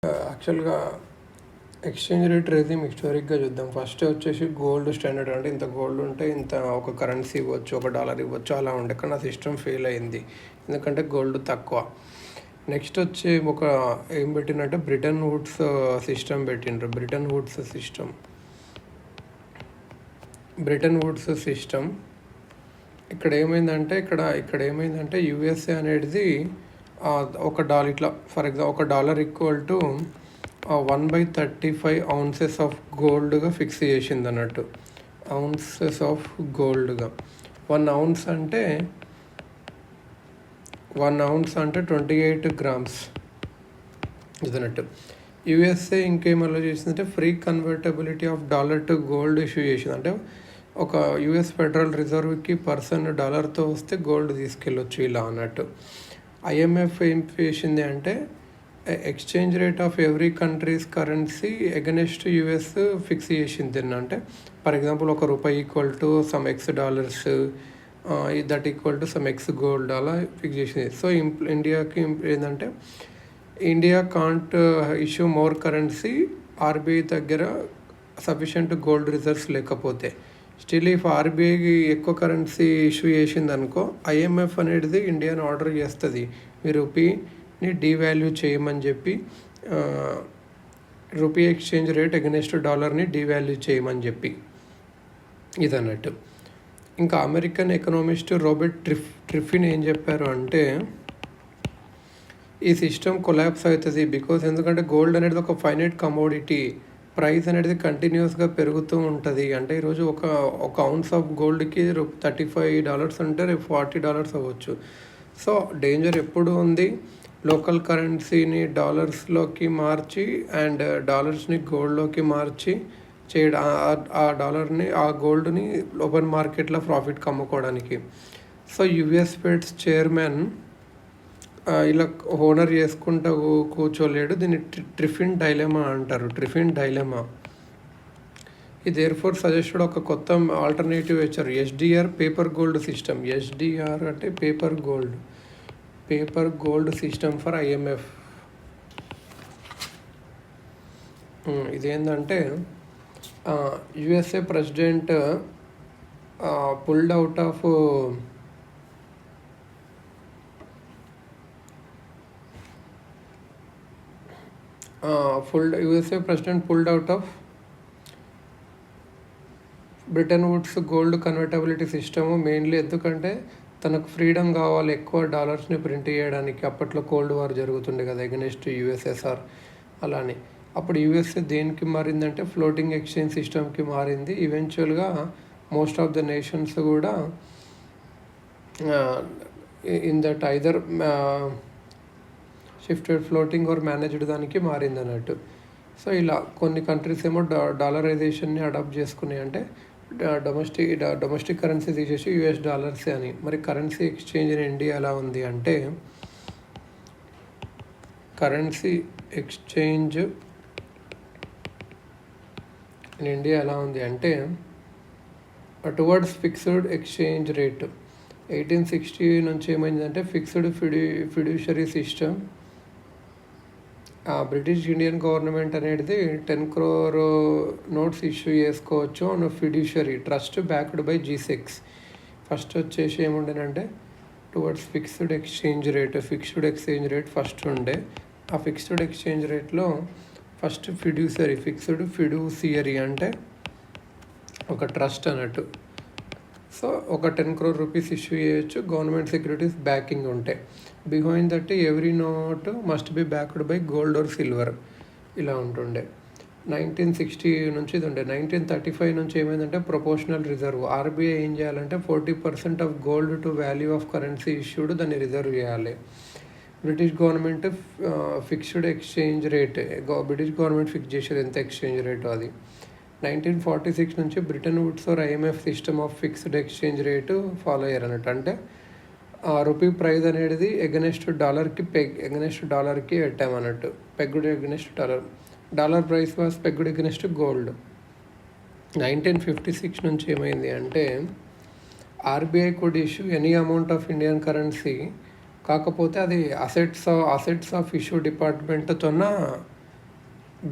యాక్చువల్గా exchange rate raising హిస్టారిక్గా చూద్దాం. First వచ్చేసి గోల్డ్ స్టాండర్డ్, అంటే ఇంత గోల్డ్ ఉంటే ఇంత ఒక కరెన్సీ ఇవ్వచ్చు, $1 ఇవ్వచ్చు, అలా ఉండే. కానీ ఆ సిస్టమ్ ఫెయిల్ అయింది, ఎందుకంటే గోల్డ్ తక్కువ. నెక్స్ట్ వచ్చి ఏం పెట్టినట్టే బ్రిటన్ వుడ్స్ సిస్టమ్ పెట్టిండ్రు. బ్రిటన్ వుడ్స్ సిస్టమ్ ఇక్కడ ఏమైందంటే యుఎస్ఏ అనేది $1 ఇట్లా, for example $1 equal to 1/35 ounces of గోల్డ్గా ఫిక్స్ చేసింది అన్నట్టు. ounces ఆఫ్ గోల్డ్గా 1 ounce అంటే 28 grams ఇదన్నట్టు. యుఎస్ఏ ఇంకేమల్లో చేసిందంటే free convertibility of dollar to gold issue చేసింది. అంటే ఒక యుఎస్ ఫెడరల్ రిజర్వ్కి $1 వస్తే గోల్డ్ తీసుకెళ్ళొచ్చు ఇలా అన్నట్టు. ఐఎంఎఫ్ ఏం చేసింది అంటే exchange rate of every countries currency against US fix చేసింది. అంటే for example $1 equal to some $X, that equal to some X gold అలా ఫిక్స్ చేసింది. సో ఇండియాకి ఏంటంటే India can't issue more currency RBI దగ్గర సఫిషియంట్ గోల్డ్ రిజర్వ్స్ లేకపోతే. Still if ఆర్బీఐకి ఎక్కువ కరెన్సీ ఇష్యూ చేసింది అనుకో, ఐఎంఎఫ్ అనేది ఇండియాని ఆర్డర్ చేస్తుంది మీ రూపీని డీవాల్యూ చేయమని చెప్పి, రూపీ ఎక్స్చేంజ్ రేట్ అగెనెస్ట్ డాలర్ని డీవాల్యూ చేయమని చెప్పి ఇదన్నట్టు. ఇంకా అమెరికన్ ఎకనామిస్ట్ రాబర్ట్ ట్రిఫిన్ ఏం చెప్పారు అంటే ఈ సిస్టమ్ కొలాప్స్ అవుతుంది బికాజ్ ఎందుకంటే గోల్డ్ అనేది ఒక ఫైనైట్ కమోడిటీ, ప్రైస్ అనేది కంటిన్యూస్గా పెరుగుతూ ఉంటుంది. అంటే ఈరోజు ఒక ounce ఆఫ్ గోల్డ్కి $35 అంటే రేపు $40 అవ్వచ్చు. సో డేంజర్ ఎప్పుడు ఉంది, లోకల్ కరెన్సీని డాలర్స్లోకి మార్చి అండ్ డాలర్స్ని గోల్డ్లోకి మార్చి చేయడం, ఆ గోల్డ్ని ఓపెన్ మార్కెట్లో ప్రాఫిట్ కమ్ముకోవడానికి. సో యుఎస్ ఫెడ్స్ చైర్మన్ ఇలా ఓనర్ చేసుకుంటూ కూర్చోలేడు. దీన్ని ట్రిఫిన్ డైలెమా అంటారు. ఈ దేర్ఫోర్ సజెస్టెడ్ ఒక కొత్త ఆల్టర్నేటివ్ ఇచ్చారు, SDR paper gold system. SDR అంటే paper gold system for IMF. ఇదేంటంటే USA president pulled out of USA president pulled out of Bretton Woods gold convertibility system mainly ఎందుకంటే తనకు ఫ్రీడమ్ కావాలి ఎక్కువ డాలర్స్ని ప్రింట్ చేయడానికి. అప్పట్లో కోల్డ్ వార్ జరుగుతుండే కదా ఎగనెస్ట్ యుఎస్ఎస్ఆర్. అలానే అప్పుడు యుఎస్ఏ దేనికి మారిందంటే ఫ్లోటింగ్ ఎక్స్చేంజ్ సిస్టమ్కి మారింది. ఈవెన్చువల్గా మోస్ట్ ఆఫ్ ద నేషన్స్ కూడా in that either shifted floating or managed దానికి మారింది అన్నట్టు. సో ఇలా కొన్ని కంట్రీస్ ఏమో డాలరైజేషన్ని అడాప్ట్ చేసుకున్నాయి, అంటే డొమెస్టిక్ కరెన్సీ తీసేసి యుఎస్ డాలర్సే అని. మరి కరెన్సీ ఎక్స్చేంజ్ ఇన్ ఇండియా ఎలా ఉంది అంటే టువర్డ్స్ ఫిక్స్డ్ ఎక్స్చేంజ్ రేట్ 1860 నుంచి ఏమైందంటే fixed fiduciary system. British Indian government అనేది 10 crore నోట్స్ ఇష్యూ చేసుకోవచ్చు on fiduciary trust backed by G6. First వచ్చేసి ఏముండేనంటే towards fixed exchange rate first ఉండే. ఆ ఫిక్స్డ్ ఎక్స్చేంజ్ రేట్లో ఫస్ట్ ఫిడ్యూసియరీ అంటే ఒక ట్రస్ట్ అన్నట్టు. సో ఒక 10 crore రూపీస్ ఇష్యూ చేయొచ్చు, గవర్నమెంట్ సెక్యూరిటీస్ బ్యాకింగ్ ఉంటాయి. Behind that every note must be backed by gold or silver ఇలా ఉంటుండే. 1960 నుంచి ఇది ఉండే. 1935 నుంచి ఏమైందంటే ప్రపోర్షనల్ రిజర్వ్. ఆర్బీఐ ఏం చేయాలంటే 40% of gold to value of currency issued దాన్ని రిజర్వ్ చేయాలి. British government fixed exchange rate, British government fix చేసేది ఎంత ఎక్స్చేంజ్ రేటు అది. 1946 నుంచి Bretton Woods or IMF system of fixed exchange rate follow అయ్యారు అన్నట్టు. అంటే రూపీ ప్రైస్ అనేది ఎగనెస్ట్ డాలర్కి పెట్టామన్నట్టు. Pegged against dollar price was pegged against gold. 1956 నుంచి ఏమైంది అంటే RBI could issue any amount of Indian currency, కాకపోతే అది అసెట్స్ ఆఫ్ ఇష్యూ డిపార్ట్మెంట్తోన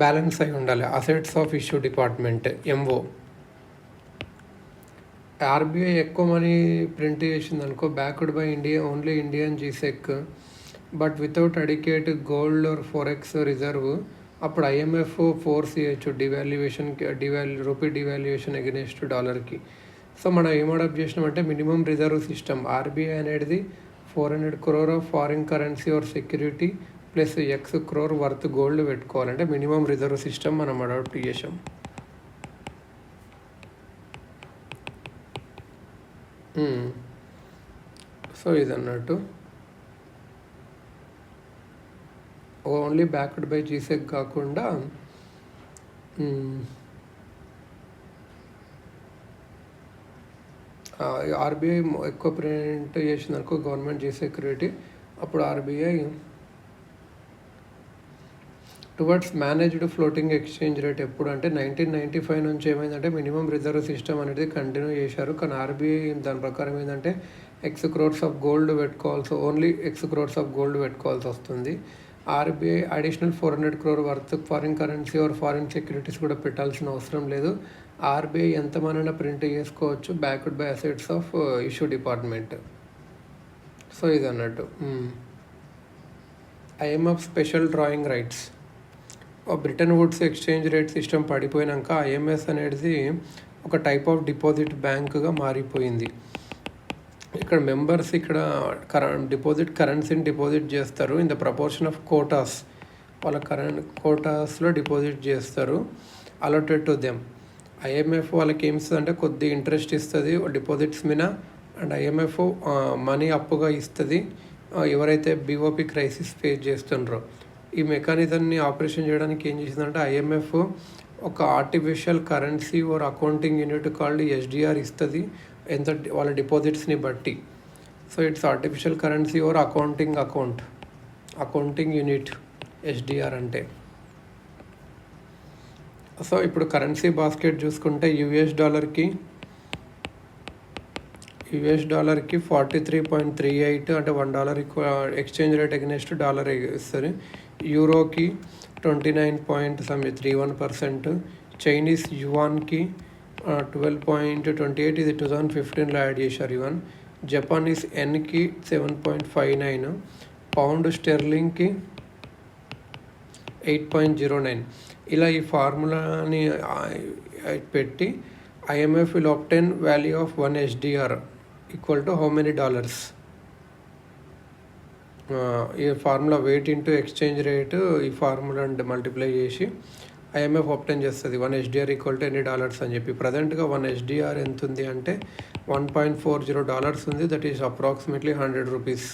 బ్యాలెన్స్ అయి ఉండాలి. అసెట్స్ ఆఫ్ ఇష్యూ డిపార్ట్మెంట్ ఎంఓ. ఆర్బీఐ ఎక్కువ మనీ ప్రింట్ చేసింది అనుకో, backed by India only Indian GSec but without adequate gold or forex reserve, అప్పుడు ఐఎంఎఫ్ ఫోర్స్ చేయొచ్చు రూపీ డివాల్యుయేషన్ అగెనిస్ట్ డాలర్కి. సో మనం ఏం అడాప్ట్ చేసినామంటే మినిమం రిజర్వ్ సిస్టమ్. ఆర్బీఐ అనేది 400 crore of foreign currency or security plus X crore worth gold పెట్టుకోవాలంటే minimum reserve system మనం adopt చేసాం. సో ఇదన్నట్టు ఓన్లీ బ్యాక్డ్ బై జీసెక్ కాకుండా ఆర్బీఐ ఎక్కువ ప్రింట్ చేసిందనుకో గవర్నమెంట్ జీ సెక్యూరిటీ, అప్పుడు RBI towards managed floating exchange rate. ఎప్పుడు అంటే 1995 నుంచి ఏమైందంటే మినిమం రిజర్వ్ సిస్టమ్ అనేది కంటిన్యూ చేశారు. కానీ ఆర్బీఐ దాని ప్రకారం ఏంటంటే X crores of gold only X crores of gold పెట్టుకోవాల్సి వస్తుంది. RBI additional 400 crore worth foreign currency or foreign securities కూడా పెట్టాల్సిన అవసరం లేదు. ఆర్బీఐ ఎంతమంది ప్రింట్ చేసుకోవచ్చు backed by assets of issue department. So ఇది అన్నట్టు. IMF special drawing rights. Bretton Woods exchange rate system పడిపోయినాక ఐఎంఎస్ అనేది ఒక టైప్ ఆఫ్ డిపాజిట్ బ్యాంకుగా మారిపోయింది. ఇక్కడ మెంబర్స్ కరెన్సీని డిపాజిట్ చేస్తారు in the proportion of Kotas. వాళ్ళ కోటాస్లో డిపాజిట్ చేస్తారు అలాటెడ్ టు దెమ్. ఐఎంఎఫ్ వాళ్ళకి ఏమిస్తుంది అంటే కొద్ది ఇంట్రెస్ట్ ఇస్తుంది డిపాజిట్స్ మీద, అండ్ ఐఎంఎఫ్ మనీ అప్పుగా ఇస్తుంది ఎవరైతే బీఓపీ క్రైసిస్ ఫేస్ చేస్తుండ్రో. ఈ మెకానిజంని ఆపరేషన్ చేయడానికి ఏం చేసిందంటే ఐఎంఎఫ్ ఒక artificial currency or accounting unit called SDR ఇస్తుంది ఎంత వాళ్ళ డిపాజిట్స్ని బట్టి. So it's artificial currency or accounting unit SDR అంటే. సో ఇప్పుడు కరెన్సీ బాస్కెట్ చూసుకుంటే యూఎస్ డాలర్కి 43.38 అంటే $1 ఎక్స్చేంజ్ రేట్ అగెనిస్ట్ డాలర్ ఇస్తుంది. యూరోకి 29.31%, చైనీస్ యువాన్కి 12.28, ఇది 2015లో యాడ్ చేశారు యువాన్. జపానీస్ ఎన్కి 7.59, పౌండ్ స్టెర్లింగ్కి 8.09. ఇలా ఈ ఫార్ములాని పెట్టి IMF will obtain value of 1 SDR equal to how many dollars. ఈ formula weight into exchange rate ఈ ఫార్ములా మల్టిప్లై చేసి ఐఎంఎఫ్ ఆబ్టైన్ చేస్తుంది 1 SDR ఈక్వల్ టు ఎన్ని డాలర్స్ అని చెప్పి. ప్రజెంట్గా 1 SDR ఎంత ఉంది అంటే $1.40 ఉంది. That is approximately 100 rupees.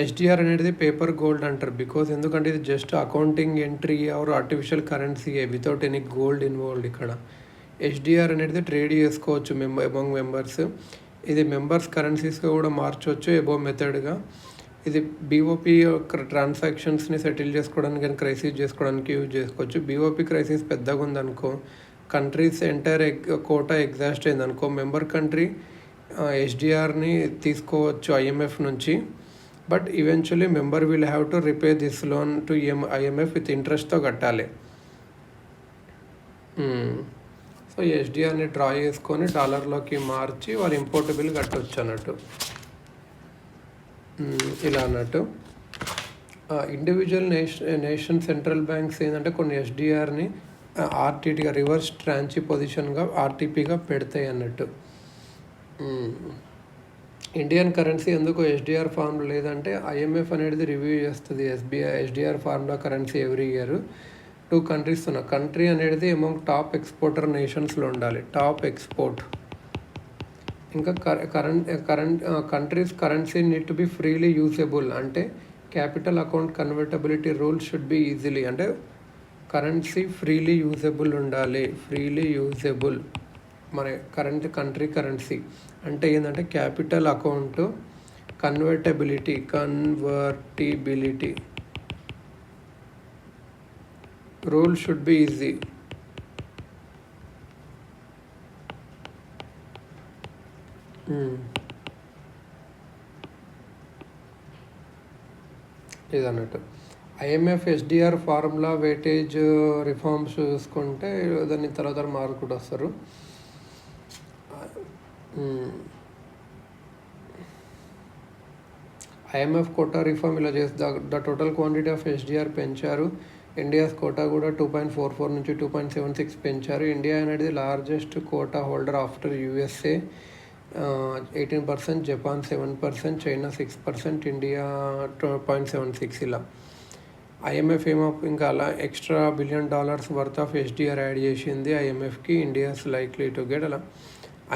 SDR అనేది పేపర్ గోల్డ్ అంటారు ఎందుకంటే ఇది just accounting entry or artificial currency without any gold involved. ఇక్కడ ఎస్డిఆర్ అనేది ట్రేడ్ చేసుకోవచ్చు అమంగ్ మెంబర్స్. ఇది మెంబర్స్ కరెన్సీస్గా కూడా మార్చవచ్చు ఎబో మెథడ్గా. ఇది బీఓపీ ట్రాన్సాక్షన్స్ని సెటిల్ చేసుకోవడానికి కానీ క్రైసిస్ చేసుకోవడానికి యూజ్ చేసుకోవచ్చు. బీఓపీ క్రైసిస్ పెద్దగా ఉందనుకో, కంట్రీస్ ఎంటైర్ కోటా ఎగ్జాస్ట్ అయిందనుకో, మెంబర్ కంట్రీ ఎస్డిఆర్ని తీసుకోవచ్చు ఐఎంఎఫ్ నుంచి. But eventually member will have to repay this loan to IMF with ఇంట్రెస్ట్తో కట్టాలి. సో ఎస్డిఆర్ని డ్రా చేసుకొని డాలర్లోకి మార్చి వాళ్ళు ఇంపోర్ట్ బిల్ కట్టవచ్చు అన్నట్టు. ఇలా అన్నట్టు ఇండివిజువల్ నేషన్ సెంట్రల్ బ్యాంక్స్ ఏంటంటే కొన్ని ఎస్డిఆర్ని ఆర్టీటీగా రివర్స్ ట్రాన్చి పొజిషన్గా ఆర్టీపీగా పెడతాయి అన్నట్టు. ఇండియన్ కరెన్సీ ఎందుకు ఎస్డిఆర్ ఫార్మ్ లేదంటే ఐఎంఎఫ్ అనేది రివ్యూ చేస్తుంది SDR formula currency every year. 2 countries country అనేది అమంగ్ టాప్ ఎక్స్పోర్టర్ నేషన్స్లో ఉండాలి, టాప్ ఎక్స్పోర్ట్. ఇంకా countries currency need to be freely usable అంటే capital account convertibility rules should be easily అంటే కరెన్సీ ఫ్రీలీ యూజబుల్ ఉండాలి. Freely usable మన country currency అంటే ఏంటంటే capital account convertibility rule should be easy. ఇదన్నట్టు IMF SDR formula weightage reforms చూసుకుంటే దాన్ని తర్వాత మార్కుడు వస్తారు. ఐఎంఎఫ్ కోటా రిఫార్మ్ ఇలా చేసి the total quantity of SDR పెంచారు. ఇండియాస్ కోటా కూడా 2.44 నుంచి 2.76 పెంచారు. ఇండియా అనేది largest quota holder after USA 18%, Japan 7%, China 6%, India 0.76. ఇలా ఐఎంఎఫ్ ఇంకా అలా extra $1 billion worth of SDR add చేసింది ఐఎంఎఫ్కి. ఇండియాస్ లైక్లీ టు గెట్ అలా.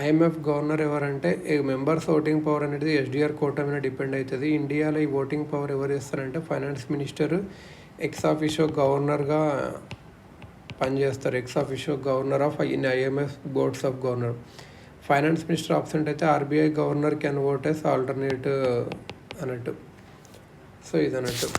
ఐఎంఎఫ్ గవర్నర్ ఎవరంటే మెంబర్స్ ఓటింగ్ పవర్ అనేది ఎస్డిఆర్ కోటా మీద డిపెండ్ అవుతుంది. ఇండియాలో ఈ ఓటింగ్ పవర్ ఎవరు చేస్తారంటే ఫైనాన్స్ మినిస్టర్ ఎక్స్ ఆఫీషియో గవర్నర్గా పనిచేస్తారు. Ex officio governor of IMF boards of governor. Finance minister absent అయితే RBI governor can vote as alternate అన్నట్టు. సో ఇది అన్నట్టు.